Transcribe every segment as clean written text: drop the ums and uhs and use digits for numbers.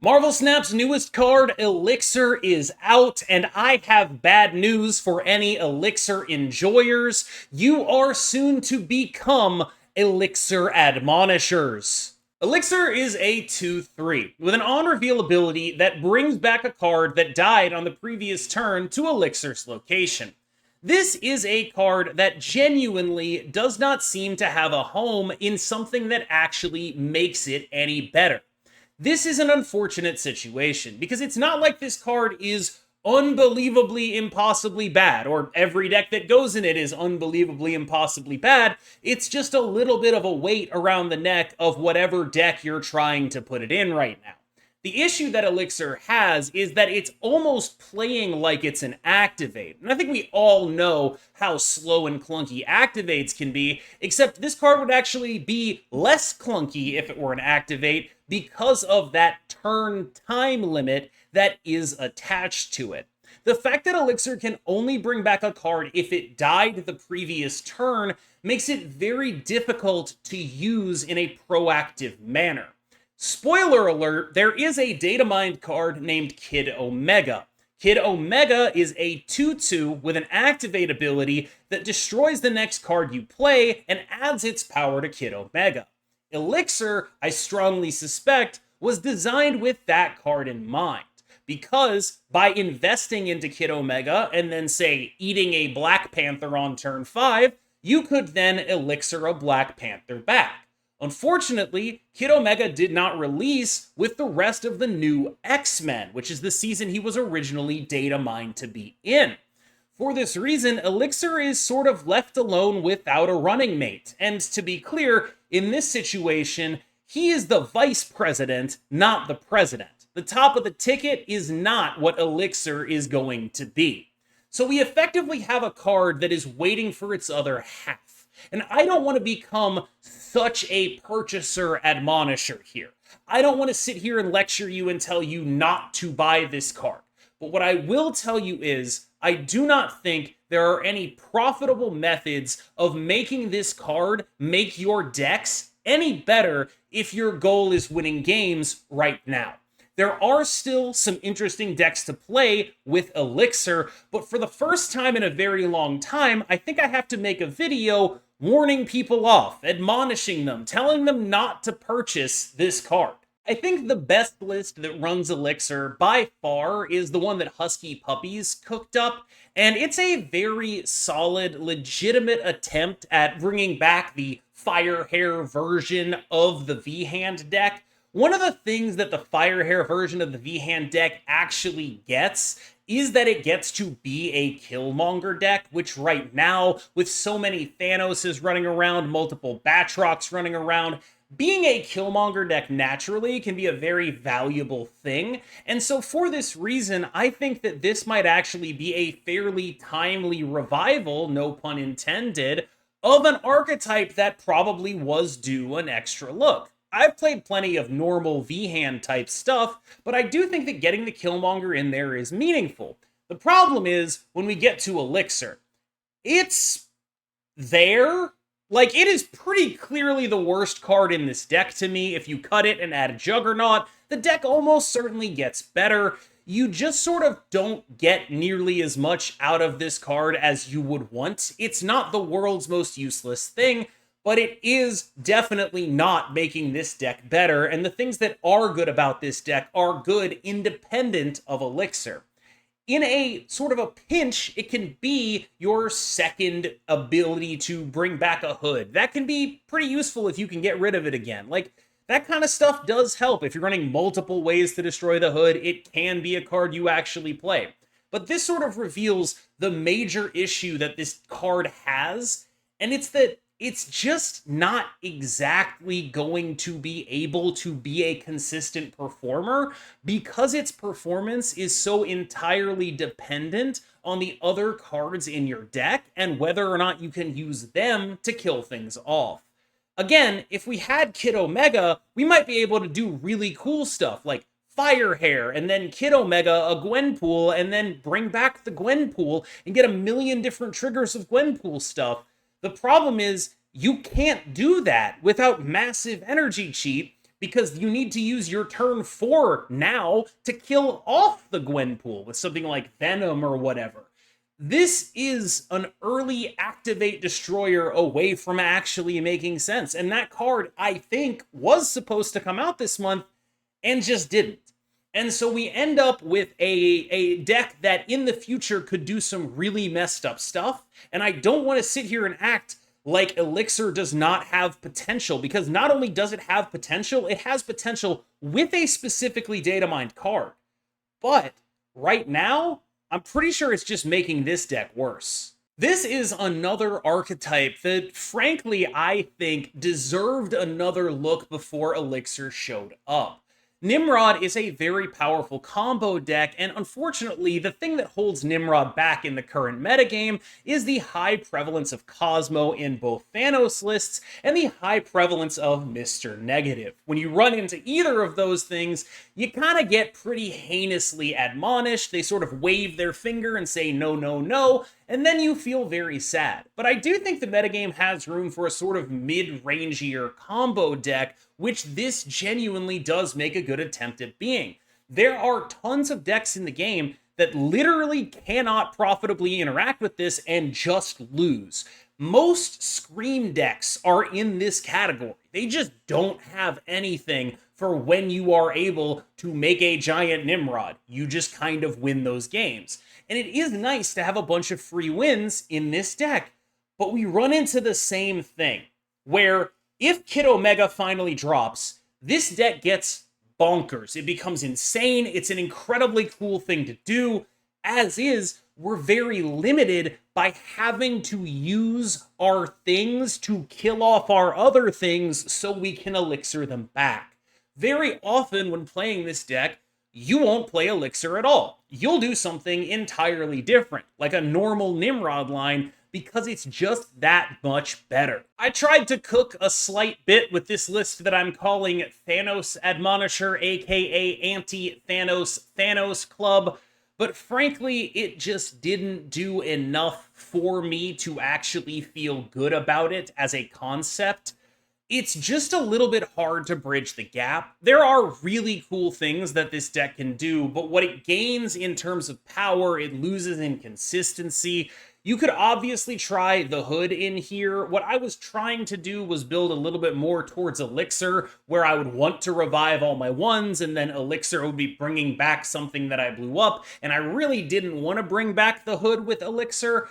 Marvel Snap's newest card, Elixir, is out, and I have bad news for any Elixir enjoyers. You are soon to become Elixir admonishers. Elixir is a 2/3 with an on-reveal ability that brings back a card that died on the previous turn to Elixir's location. This is a card that genuinely does not seem to have a home in something that actually makes it any better. This is an unfortunate situation because it's not like this card is unbelievably impossibly bad, or every deck that goes in it is unbelievably impossibly bad. It's just a little bit of a weight around the neck of whatever deck you're trying to put it in right now. The issue that Elixir has is that it's almost playing like it's an activate. And I think we all know how slow and clunky activates can be, except this card would actually be less clunky if it were an activate because of that turn time limit that is attached to it. The fact that Elixir can only bring back a card if it died the previous turn makes it very difficult to use in a proactive manner. Spoiler alert, there is a data mined card named Kid Omega. Kid Omega is a 2/2 with an activate ability that destroys the next card you play and adds its power to Kid Omega. Elixir, I strongly suspect, was designed with that card in mind, because by investing into Kid Omega and then, say, eating a Black Panther on turn 5, you could then Elixir a Black Panther back. Unfortunately, Kid Omega did not release with the rest of the new X-Men, which is the season he was originally data mined to be in. For this reason, Elixir is sort of left alone without a running mate. And to be clear, in this situation, he is the vice president, not the president. The top of the ticket is not what Elixir is going to be. So we effectively have a card that is waiting for its other half. And I don't want to become such a purchaser admonisher here. I don't want to sit here and lecture you and tell you not to buy this card. But what I will tell you is, I do not think there are any profitable methods of making this card make your decks any better if your goal is winning games right now. There are still some interesting decks to play with Elixir, but for the first time in a very long time, I think I have to make a video warning people off, admonishing them, telling them not to purchase this card. I think the best list that runs Elixir by far is the one that Husky Puppies cooked up, and it's a very solid, legitimate attempt at bringing back the Firehair version of the V-Hand deck. One of the things that the Firehair version of the V-Hand deck actually gets is that it gets to be a Killmonger deck, which right now, with so many Thanoses running around, multiple Batrocks running around, being a Killmonger deck naturally can be a very valuable thing. And so for this reason, I think that this might actually be a fairly timely revival, no pun intended, of an archetype that probably was due an extra look. I've played plenty of normal V-Hand type stuff, but I do think that getting the Killmonger in there is meaningful. The problem is, when we get to Elixir, it's there. Like, it is pretty clearly the worst card in this deck to me. If you cut it and add a Juggernaut, the deck almost certainly gets better. You just sort of don't get nearly as much out of this card as you would want. It's not the world's most useless thing, but it is definitely not making this deck better, and the things that are good about this deck are good independent of Elixir. In a sort of a pinch, it can be your second ability to bring back a hood. That can be pretty useful if you can get rid of it again. Like, that kind of stuff does help. If you're running multiple ways to destroy the hood, it can be a card you actually play. But this sort of reveals the major issue that this card has, and it's that it's just not exactly going to be able to be a consistent performer because its performance is so entirely dependent on the other cards in your deck and whether or not you can use them to kill things off. Again, if we had Kid Omega, we might be able to do really cool stuff like Firehair, and then Kid Omega a Gwenpool, and then bring back the Gwenpool and get a million different triggers of Gwenpool stuff. The problem is, you can't do that without massive energy cheat, because you need to use your turn 4 now to kill off the Gwenpool with something like Venom or whatever. This is an early activate destroyer away from actually making sense. And that card, I think, was supposed to come out this month and just didn't. And so we end up with a deck that in the future could do some really messed up stuff. And I don't want to sit here and act like Elixir does not have potential, because not only does it have potential, it has potential with a specifically data mined card. But right now, I'm pretty sure it's just making this deck worse. This is another archetype that, frankly, I think deserved another look before Elixir showed up. Nimrod is a very powerful combo deck, and unfortunately, the thing that holds Nimrod back in the current metagame is the high prevalence of Cosmo in both Thanos lists and the high prevalence of Mr. Negative. When you run into either of those things, you kind of get pretty heinously admonished. They sort of wave their finger and say no, no, no, and then you feel very sad. But I do think the metagame has room for a sort of mid-rangier combo deck, which this genuinely does make a good attempt at being. There are tons of decks in the game that literally cannot profitably interact with this and just lose. Most Scream decks are in this category. They just don't have anything for when you are able to make a giant Nimrod. You just kind of win those games. And it is nice to have a bunch of free wins in this deck, but we run into the same thing, where if Kid Omega finally drops, this deck gets bonkers. It becomes insane. It's an incredibly cool thing to do. As is, we're very limited by having to use our things to kill off our other things so we can elixir them back. Very often when playing this deck, you won't play Elixir at all. You'll do something entirely different, like a normal Nimrod line, because it's just that much better. I tried to cook a slight bit with this list that I'm calling Thanos Admonisher, aka Anti-Thanos Thanos Club, but frankly, it just didn't do enough for me to actually feel good about it as a concept. It's just a little bit hard to bridge the gap. There are really cool things that this deck can do, but what it gains in terms of power, it loses in consistency. You could obviously try the Hood in here. What I was trying to do was build a little bit more towards Elixir, where I would want to revive all my ones, and then Elixir would be bringing back something that I blew up, and I really didn't want to bring back the Hood with Elixir.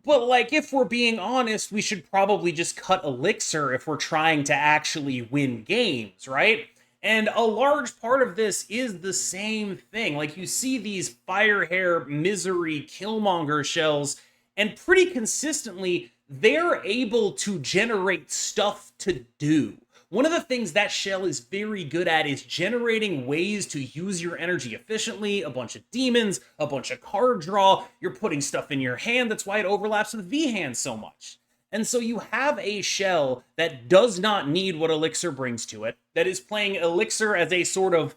But, like, if we're being honest, we should probably just cut Elixir if we're trying to actually win games, right? And a large part of this is the same thing. Like, you see these Firehair Misery Killmonger shells, and pretty consistently, they're able to generate stuff to do. One of the things that shell is very good at is generating ways to use your energy efficiently, a bunch of demons, a bunch of card draw, you're putting stuff in your hand, that's why it overlaps with V-Hand so much. And so you have a shell that does not need what Elixir brings to it, that is playing Elixir as a sort of,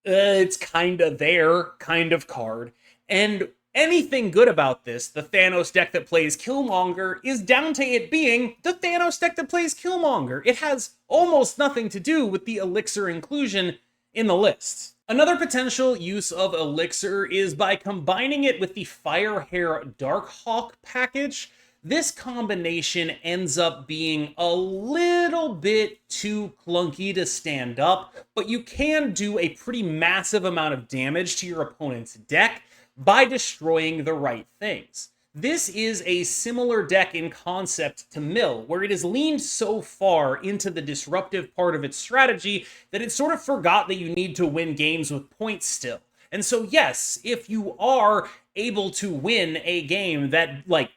it's kinda there kind of card, and anything good about this, the Thanos deck that plays Killmonger, is down to it being the Thanos deck that plays Killmonger. It has almost nothing to do with the Elixir inclusion in the list. Another potential use of Elixir is by combining it with the Firehair Darkhawk package. This combination ends up being a little bit too clunky to stand up, but you can do a pretty massive amount of damage to your opponent's deck by destroying the right things. This is a similar deck in concept to Mill, where it has leaned so far into the disruptive part of its strategy that it sort of forgot that you need to win games with points still. And so yes, if you are able to win a game that, like,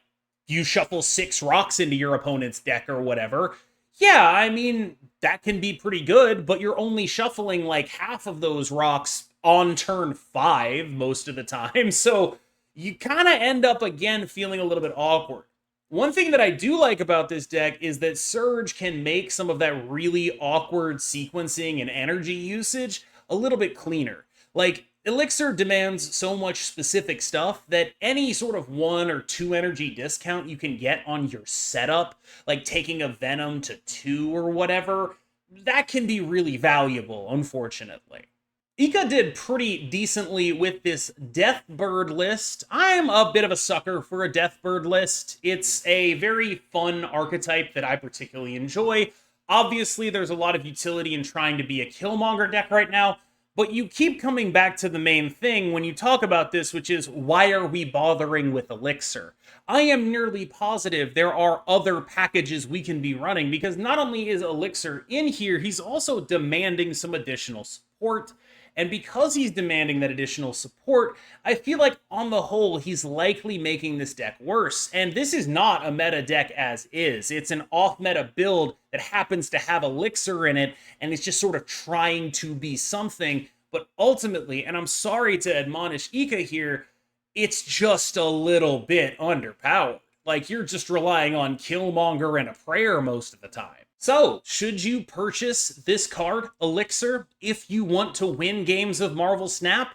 you shuffle 6 rocks into your opponent's deck or whatever, yeah, I mean, that can be pretty good, but you're only shuffling like half of those rocks on turn 5 most of the time, so you kind of end up again feeling a little bit awkward. One thing that I do like about this deck is that Surge can make some of that really awkward sequencing and energy usage a little bit cleaner. Like, Elixir demands so much specific stuff that any sort of 1 or 2 energy discount you can get on your setup, like taking a Venom to 2 or whatever, that can be really valuable, unfortunately. Ika did pretty decently with this Deathbird list. I'm a bit of a sucker for a Deathbird list. It's a very fun archetype that I particularly enjoy. Obviously, there's a lot of utility in trying to be a Killmonger deck right now, but you keep coming back to the main thing when you talk about this, which is, why are we bothering with Elixir? I am nearly positive there are other packages we can be running, because not only is Elixir in here, he's also demanding some additional support. And because he's demanding that additional support, I feel like on the whole, he's likely making this deck worse. And this is not a meta deck as is. It's an off-meta build that happens to have Elixir in it, and it's just sort of trying to be something. But ultimately, and I'm sorry to admonish Ika here, it's just a little bit underpowered. Like, you're just relying on Killmonger and a prayer most of the time. So, should you purchase this card, Elixir, if you want to win games of Marvel Snap?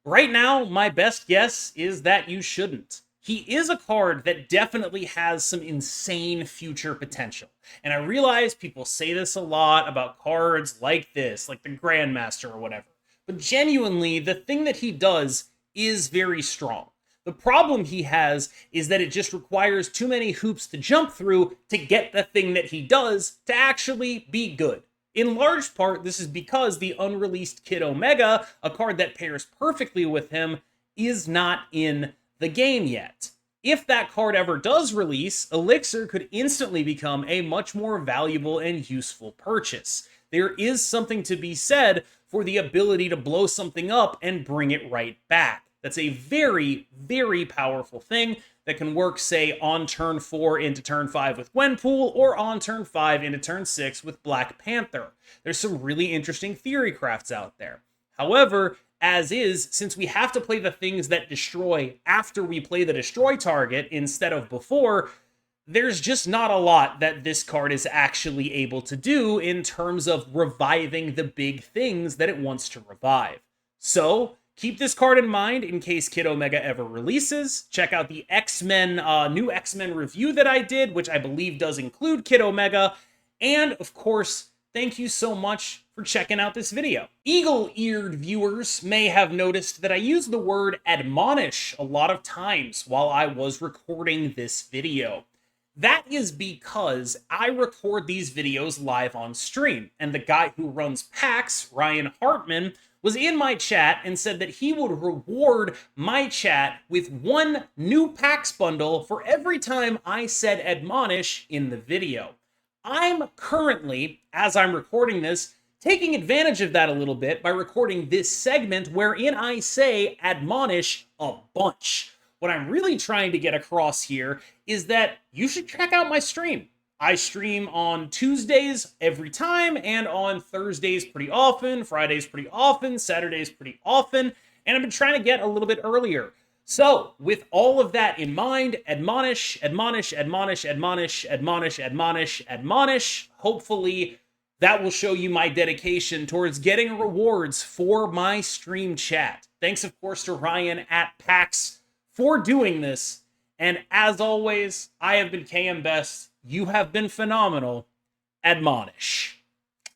Right now, my best guess is that you shouldn't. He is a card that definitely has some insane future potential. And I realize people say this a lot about cards like this, like the Grandmaster or whatever. But genuinely, the thing that he does is very strong. The problem he has is that it just requires too many hoops to jump through to get the thing that he does to actually be good. In large part, this is because the unreleased Kid Omega, a card that pairs perfectly with him, is not in the game yet. If that card ever does release, Elixir could instantly become a much more valuable and useful purchase. There is something to be said for the ability to blow something up and bring it right back. That's a very, very powerful thing that can work, say, on turn 4 into turn 5 with Gwenpool, or on turn 5 into turn 6 with Black Panther. There's some really interesting theory crafts out there. However, as is, since we have to play the things that destroy after we play the destroy target instead of before, there's just not a lot that this card is actually able to do in terms of reviving the big things that it wants to revive. So, keep this card in mind in case Kid Omega ever releases. Check out the X-Men, new X-Men review that I did, which I believe does include Kid Omega. And, of course, thank you so much for checking out this video. Eagle-eared viewers may have noticed that I used the word admonish a lot of times while I was recording this video. That is because I record these videos live on stream, and the guy who runs PAX, Ryan Hartman, was in my chat and said that he would reward my chat with one new PAX bundle for every time I said admonish in the video. I'm currently, as I'm recording this, taking advantage of that a little bit by recording this segment wherein I say admonish a bunch. What I'm really trying to get across here is that you should check out my stream. I stream on Tuesdays every time, and on Thursdays pretty often, Fridays pretty often, Saturdays pretty often, and I've been trying to get a little bit earlier. So, with all of that in mind, admonish, admonish, admonish, admonish, admonish, admonish, admonish. Hopefully, that will show you my dedication towards getting rewards for my stream chat. Thanks, of course, to Ryan at PAX for doing this. And as always, I have been KMBest. You have been phenomenal. Admonish.